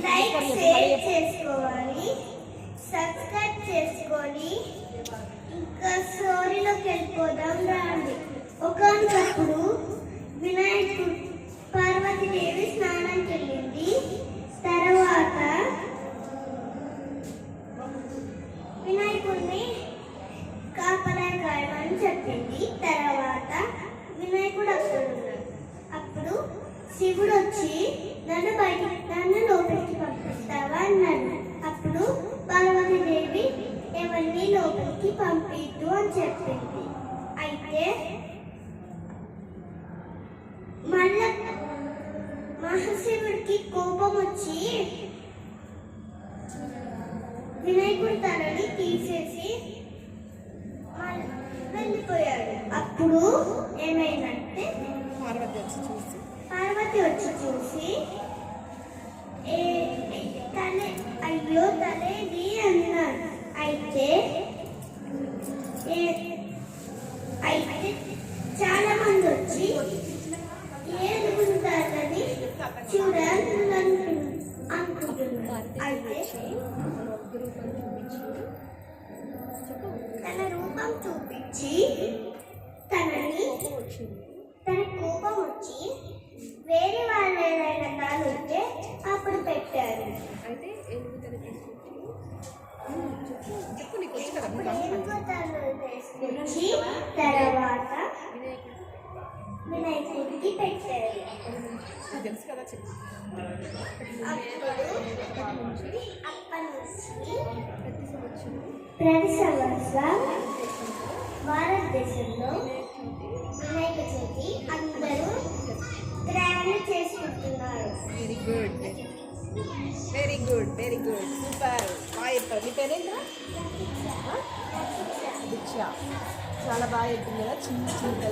Like share చేసుకోవాలి, subscribe చేసుకొని ఇంకా స్టోరీలోకి వెళ్ళిపోదాం రండి. ఒకనప్పుడు వినాయకుడు పార్వతీదేవి స్నానానికి వెళ్ళింది. తర్వాత వినాయకుడిని కాపలా కాయమని చెప్పింది. తర్వాత వినాయకుడు అక్కడ ఉన్నాడు. అప్పుడు శివుడు వచ్చి నన్ను లోపలికి పంపిస్తావా అన్నాడు. అప్పుడు పార్వతీదేవి ఎవరిని లోపలికి పంపిద్దు అని చెప్పింది. అయితే మళ్ళా మహాశివుడికి కోపం వచ్చి వినాయకుడి తలని తీసేసి వెళ్ళిపోయాడు. అప్పుడు ఏమైందంటే పార్వతి వచ్చి చూసి అయ్యో తలేది అన్నాడు. అయితే చాలా మంది వచ్చి ఏడుగుంటారని చూడాలని అనుకుంటున్నారు. అయితే తన రూపం చూపించి తన కోపం వచ్చి వేరే వాళ్ళు ఏదైనా కాలుంటే అప్పుడు పెట్టారు. అయితే తీసుకొచ్చి తర్వాత వినాయకుడికి పెట్టారు. అప్పటి నుంచి ప్రతి సంవత్సరం భారతదేశంలో వినాయక చవితి అందరూ గ్రాండ్ చేసుకుంటున్నారు. Very good, very good, very good, super. బాగా చెప్పారు. మీ పేరేంద్రా? దీక్ష. చాలా బాగా చెప్పింది కదా, చిన్న చిన్న